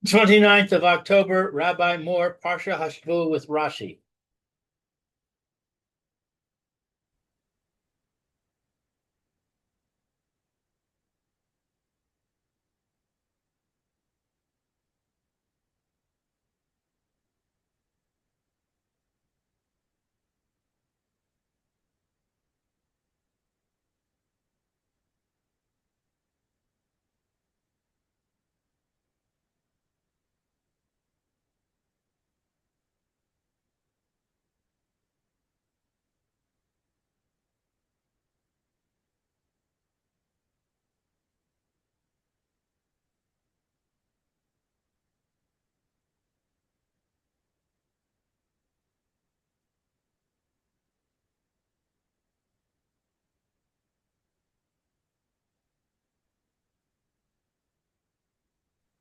29th of October, Rabbi Moore, Parsha Hashavua with Rashi.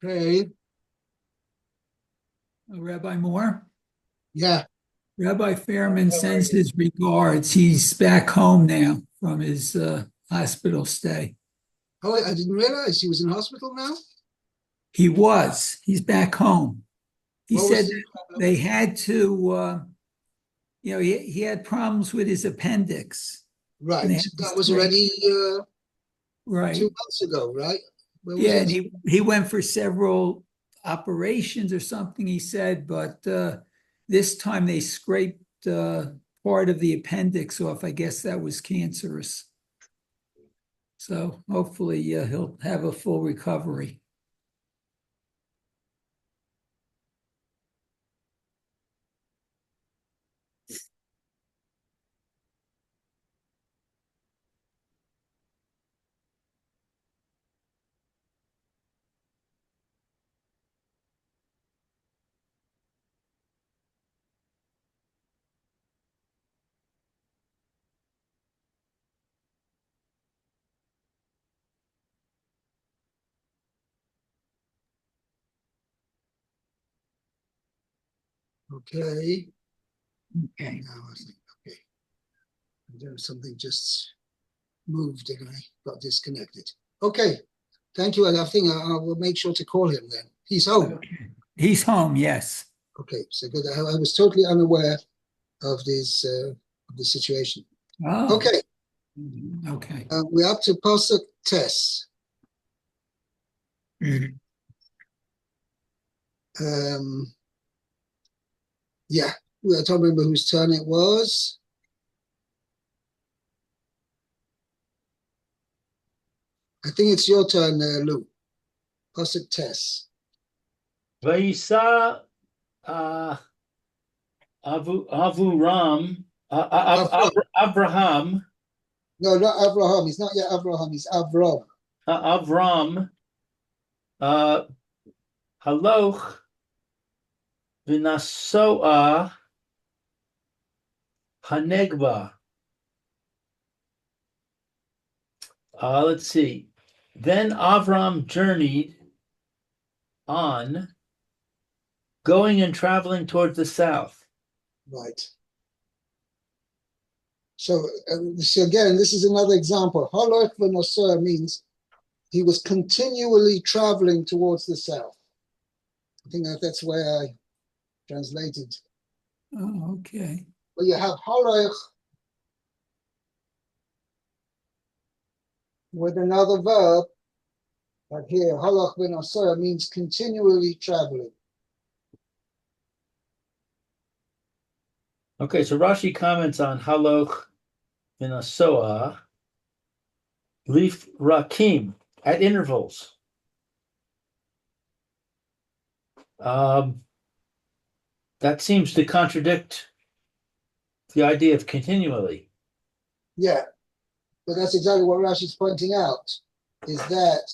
Okay. Rabbi Moore. Yeah. Rabbi Fairman sends his regards. He's back home now from his hospital stay. Oh, I didn't realize he was in hospital now. He was. He's back home. He What said was the that problem? they had to, he had problems with his appendix. And Right. they had to That was scrape. already Right. 2 months ago, right? Where was Yeah, and it? he went for several operations or something, he said, but this time they scraped part of the appendix off. I guess that was cancerous. So hopefully he'll have a full recovery. Okay. Okay. Now I think, okay. There was something just moved and I got disconnected. Okay. Thank you. I think I will make sure to call him then. He's home. Okay. He's home, yes. Okay. So good. I was totally unaware of this of the situation. Oh, Okay. okay. We're up to Pasuk Tess. Mhm. Yeah, I don't remember whose turn it was. I think it's your turn, Lou. Pasuk Tess. Vayisa Avuram, Abraham, No, not Abraham. He's not yet Abraham. He's Avram. Avram, Haloch, Vinasoa, Hanegba. Let's see. Then Avram journeyed on, going and traveling towards the south. Right. So again, this is another example. Haloch v'nosor means he was continually traveling towards the south. I think that's where I translated. Oh, okay. But you have Haloch with another verb. But here, Haloch v'nosor means continually traveling. Okay, so Rashi comments on Haloch Vinasoa, Leaf Rakim, at intervals. That seems to contradict the idea of continually. Yeah, but that's exactly what Rashi's pointing out, is that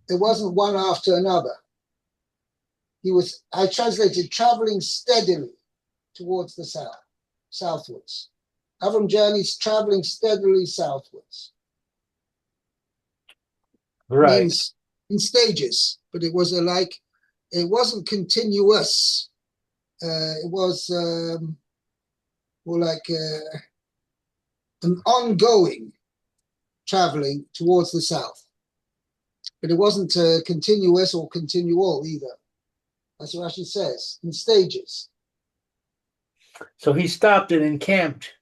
it wasn't one after another. I translated traveling steadily towards the south, southwards. Avram journeys traveling steadily southwards. Right. Means in stages, but it wasn't continuous. It was more like an ongoing traveling towards the south. but it wasn't continuous or continual either. That's what Rashi says, in stages. So he stopped and encamped.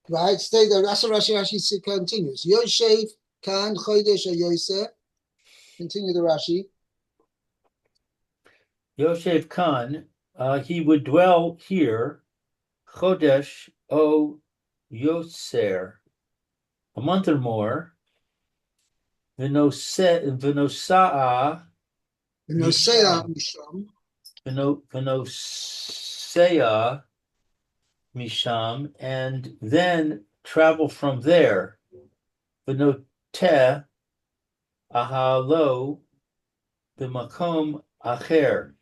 Right? Stay there. That's what Rashi continues. Yoshev kan chodesh Yosef. Continue the Rashi. Yosef Khan, he would dwell here, Chodesh o Yoser, a month or more, Venosaa V'nosea misham. Venosea Misham, and then travel from there, Venoteh Ahalo B'makom Acher,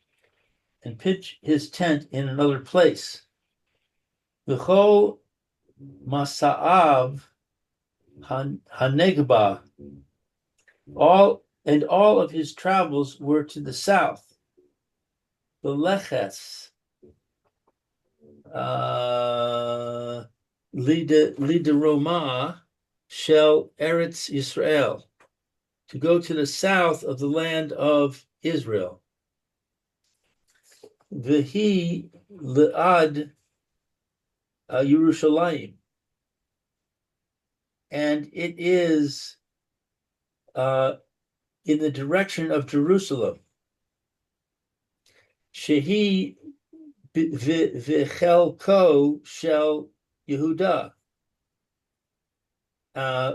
and pitch his tent in another place. V'chol Masa'av Hanegba, all of his travels were to the south. The Leches, Lideroma, Shel Eretz Yisrael, to go to the south of the land of Israel. V'hi le'ad Yerushalayim, and it is in the direction of Jerusalem. Shehi v'chelko shel Yehuda,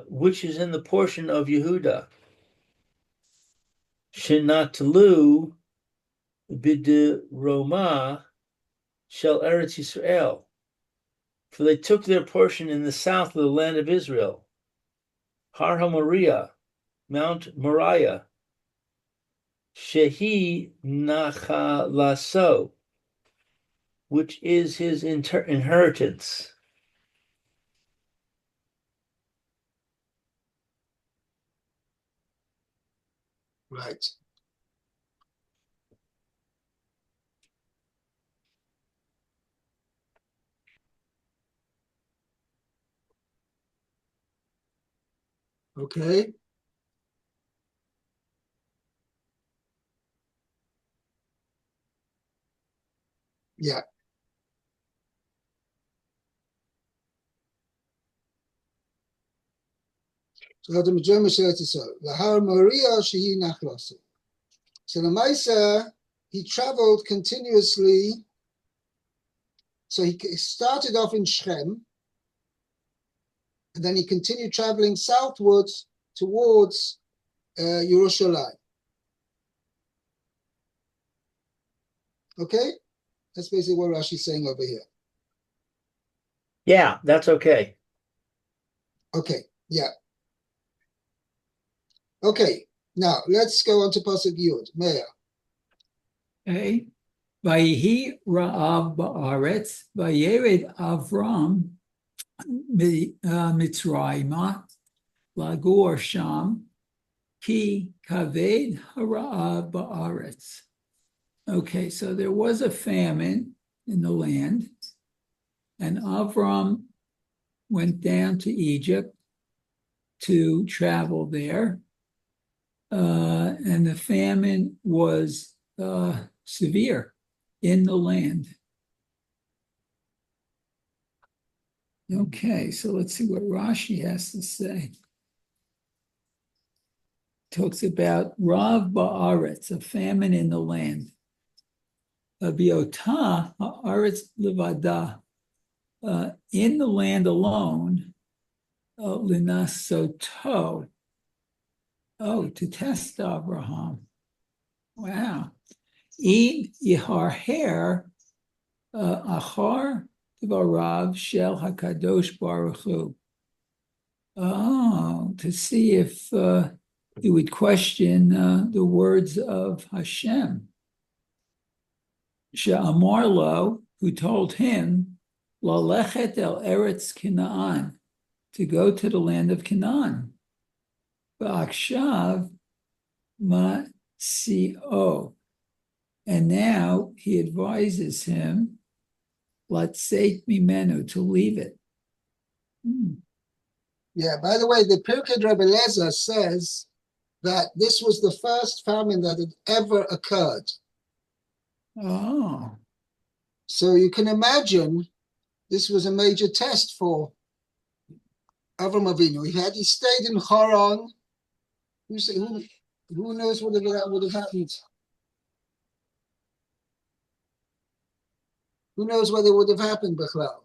which is in the portion of Yehuda. Shenatlu b'deroma shel Eretz Yisrael, for they took their portion in the south of the land of Israel. Har HaMoriah, Mount Moriah, Shehi Nachalaso, which is his inheritance. Right. Okay. Yeah. So the Majorma says so. Lahar Maria Shehi Nachlasu. So the Maisa, he traveled continuously. So he started off in Shechem, and then he continued traveling southwards towards Yerushalayim. Okay? That's basically what Rashi's saying over here. Yeah, that's okay. Okay, yeah. Okay, now let's go on to Pasuk Yud. Meir. Okay. Vayihi Ra'av Ba'aretz, Vayered Avram Mitzrayma, Lagur Sham, Ki Kaved Hara'av Ba'aretz. Okay, so there was a famine in the land, and Avram went down to Egypt to travel there, and the famine was severe in the land. Okay, so let's see what Rashi has to say. Talks about Rav Ba'aretz, a famine in the land. Biota Haaretz Levada, in the land alone, Linasoto, to test Abraham. Wow. In Yiharher Achar Dvarav Shel HaKadosh Baruch Hu. To see if he would question the words of Hashem. She'amar lo, who told him, Lechet el Eretz Canaan, to go to the land of Canaan. Ba'akshav ma'sio. And now he advises him, Latzeit mimenu, to leave it. Yeah, by the way, the Pirkei Rebbe Lezer says that this was the first famine that had ever occurred. Oh, So you can imagine this was a major test for Avram Avinu. He stayed in Haran, who knows what that would have happened? Who knows what would have happened, Bechlal?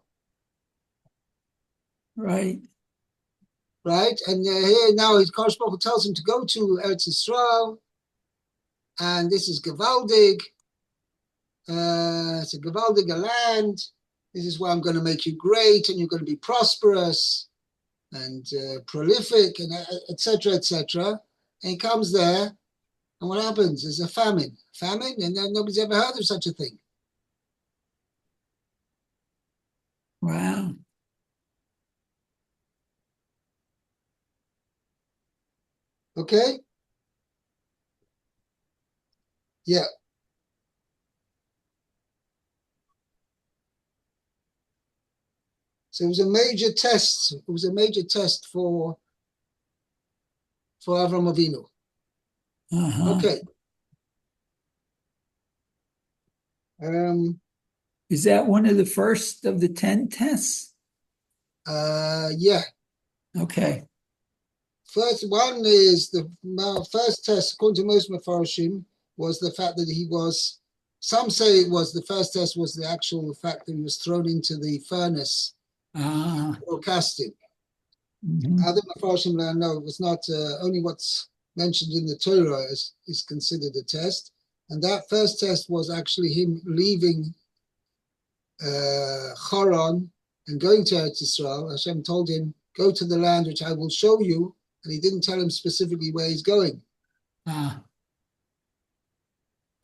right. Right? And here now his Kodesh Baruch Hu tells him to go to Eretz Yisrael, and this is Gevaldig. It's a Gevaldig land. This is where I'm going to make you great, and you're going to be prosperous and prolific, and etc., etc. And he comes there, and what happens? There's a famine. Famine, and nobody's ever heard of such a thing. Wow. Okay? Yeah. So it was a major test. It was a major test for Avram Avinu. Uh-huh. Okay. Is that one of the first of the 10 tests? Yeah. Okay. First one is the first test, according to most Mefarshim, was the fact that he was. Some say it was the first test was the actual fact that he was thrown into the furnace for casting. Mhm. Other Mefarshim no, it was not. Only what's mentioned in the Torah is considered a test, and that first test was actually him leaving Haran and going to Eretz Yisrael. Hashem told him, "Go to the land which I will show you," and he didn't tell him specifically where he's going. Ah,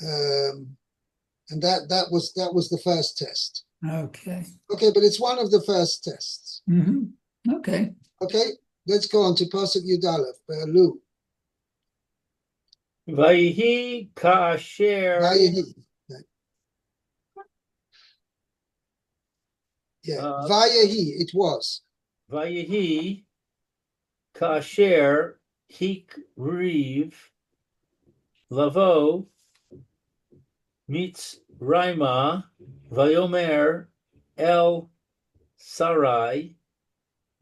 And that was the first test. okay. Okay, but it's one of the first tests. Okay. Okay, let's go on to Pasuk Yud Aleph, Be'elu. Vayihi ka'asher. Vayehi. Yeah, Vayehi, it was. Vayihi ka'asher hikriv lavo meets Raima vayomer el sarai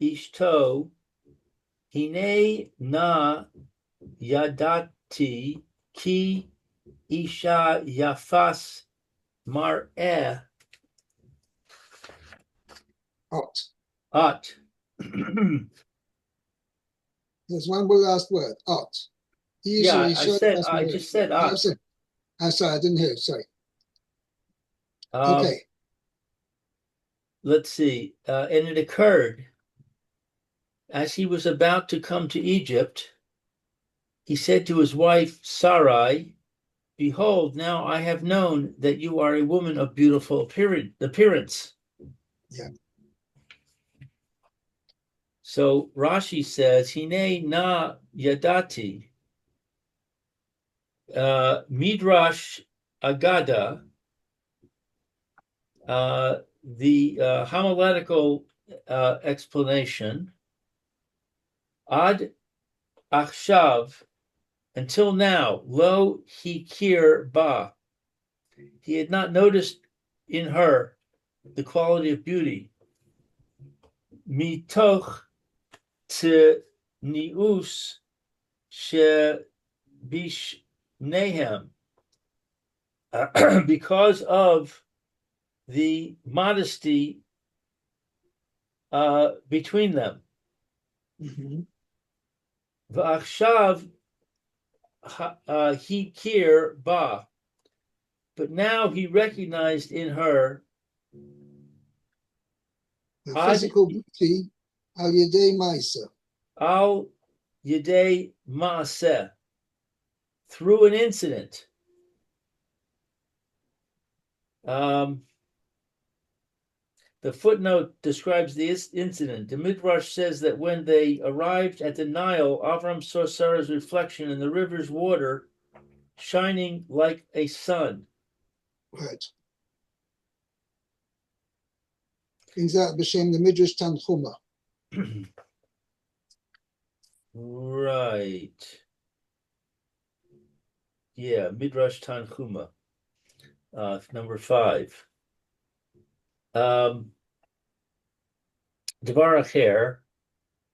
ishto hine na yadati ki isha yafas mar'eh at. There's one last word, Ot. Yeah, I just said at. I'm sorry, I didn't hear. Sorry. Um, Okay. Let's see. And it occurred as he was about to come to Egypt, he said to his wife Sarai, "Behold, now I have known that you are a woman of beautiful appearance." Yeah. So Rashi says, "Hine na yadati." Midrash Agada, the homiletical explanation, Ad Achshav, until now, Lo Hikir Ba, he had not noticed in her the quality of beauty. Mitoch Tznius She Bishnehem, because of the modesty between them. V'achshav hikir ba, but now he recognized in her the physical beauty al yedei ma'aseh. Al yedei ma'aseh, through an incident. The footnote describes this incident. The Midrash says that when they arrived at the Nile, Avram saw Sarah's reflection in the river's water shining like a sun. Right. Brings out b'shem the Midrash Tanchuma. Right. Yeah, Midrash Tanchuma, number 5. Devar Acher,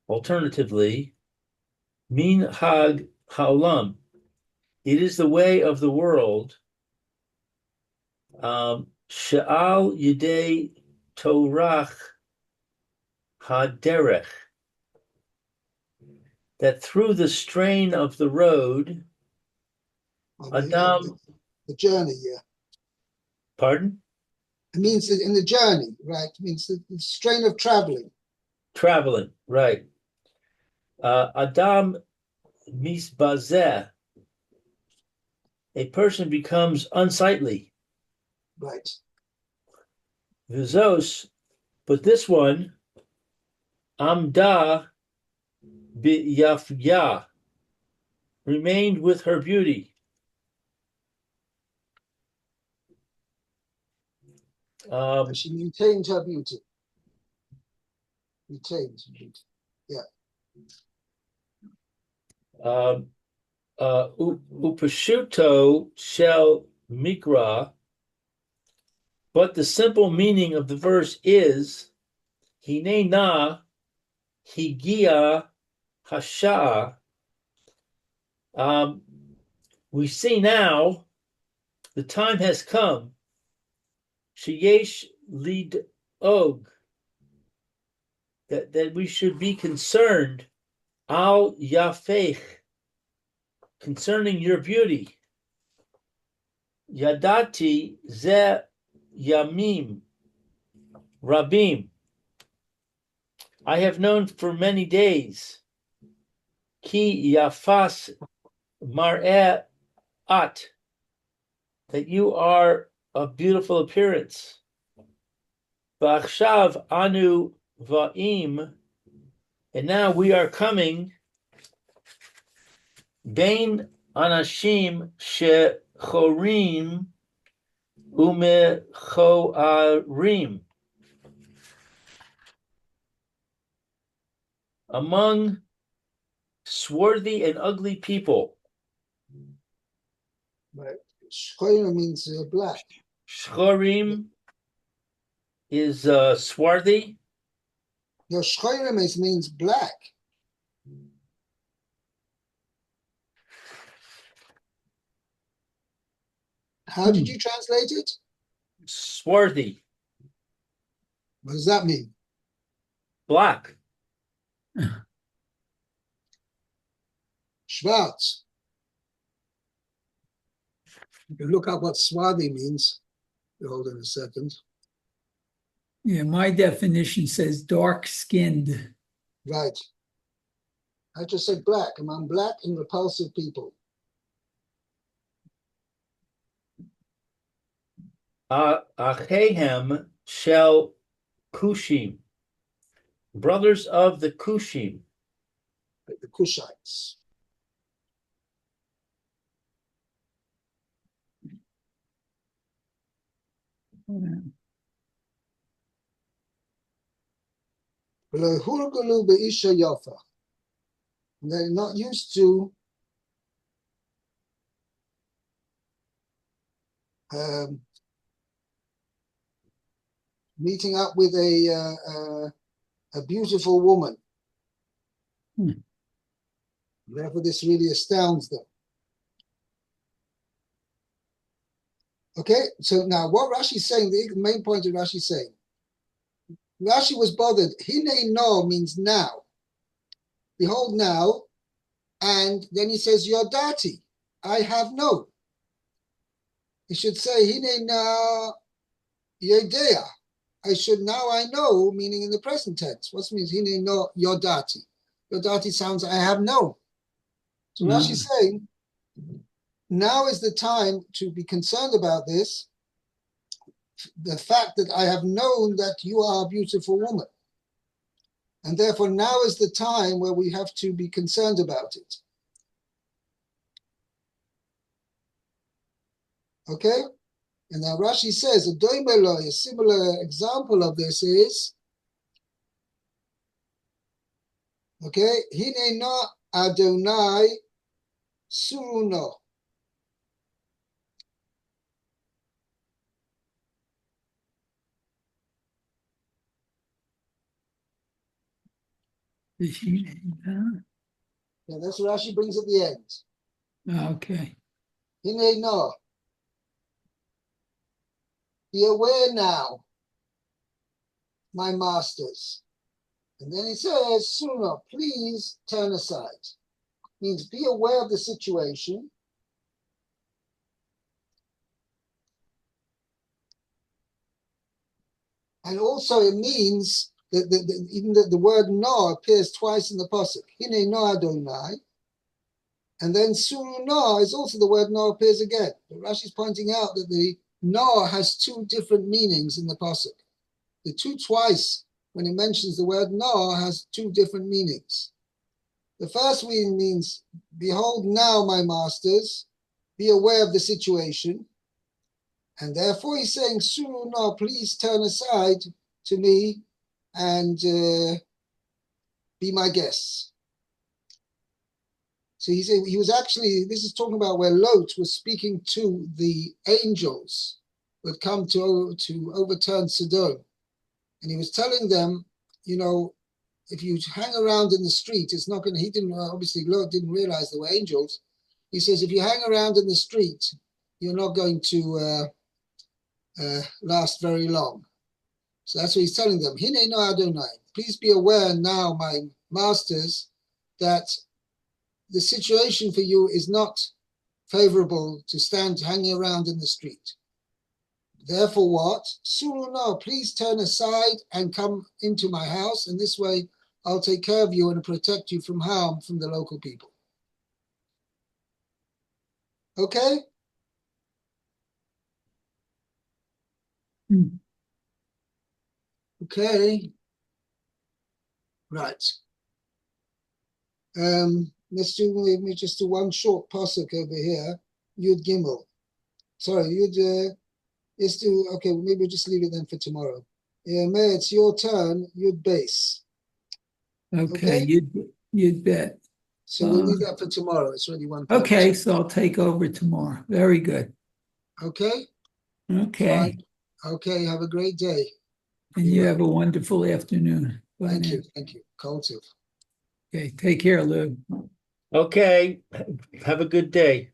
alternatively, Min Hag Haolam, it is the way of the world. She'al Yidei Torach Haderech, that through the strain of the road, Adam, the journey, yeah. pardon? It means in the journey, right? It means the strain of traveling. Traveling, right. Adam misbazeh, a person becomes unsightly. Right. Vizos, but this one, Amda biyafya, remained with her beauty. She maintained her beauty. Retained beauty. Yeah. Upashuto shel mikra, but the simple meaning of the verse is hine na higia hasha. We see now the time has come. Sheyesh lid og, that we should be concerned al yafech, concerning your beauty. Yadati ze yamim rabim, I have known for many days. Ki yafas mar'eh at, that you are of beautiful appearance. V'achshav anu va'im, and now we are coming. Bein anashim shechorim umechoarim, among swarthy and ugly people. Right. Shchorim means black. Shchorim is swarthy. No, shchorim means black. How did you translate it? Swarthy. What does that mean? Black. Schwarz. You can look up what swarthy means. Hold on a second. Yeah, my definition says dark-skinned. Right. I just said black. Among black and repulsive people. Achehem shel Kushim, brothers of the Kushim. The Kushites. They're not used to meeting up with a beautiful woman. Therefore, this really astounds them. Okay, so now what Rashi's saying, the main point of Rashi's saying, Rashi was bothered. Hine no means now. Behold now. And then he says, Yodati, I have known. He should say, Hine na yedea. I know, meaning in the present tense. What means Hine no Yodati? Yodati sounds, I have known. So Rashi's saying, now is the time to be concerned about this. The fact that I have known that you are a beautiful woman. And therefore now is the time where we have to be concerned about it. Okay? And now Rashi says, a similar example of this is, okay, Hine na Adonai suruno. Yeah, that's what Rashi brings at the end. Okay. Hine no. Be aware now, my masters. And then he says, sooner, please turn aside. Means be aware of the situation. And also it means that even the word no appears twice in the pasuk. Hine no Adonai. And then sunu no is also the word no appears again. But Rashi is pointing out that the no has two different meanings in the pasuk. The two twice, when it mentions the word no, has two different meanings. The first meaning means, behold now, my masters, be aware of the situation. And therefore he's saying, sunu no, please turn aside to me and be my guests. So he said he was actually, this is talking about where Lot was speaking to the angels who had come to overturn Sodom. And he was telling them, you know, if you hang around in the street, it's not going to, he didn't, obviously Lot didn't realize they were angels. He says, if you hang around in the street, you're not going to last very long. So that's what he's telling them. Hine no Adonai. Please be aware now, my masters, that the situation for you is not favorable to stand hanging around in the street. Therefore what? Suru no, please turn aside and come into my house, and this way I'll take care of you and protect you from harm from the local people. Okay? Okay. Right. Let's do maybe just do one short pasuk over here. Yud Gimel. Sorry, Yud. Let's do. Okay, maybe just leave it then for tomorrow. Yeah, May, it's your turn. Yud base. Okay, you'd bet. So we'll leave that for tomorrow. It's already 1:30. Okay, so I'll take over tomorrow. Very good. Okay. Okay. Fine. Okay. Have a great day. And you have a wonderful afternoon. Bye Thank now. you. Thank you. Kol tov. Okay, take care, Lou. Okay. Have a good day.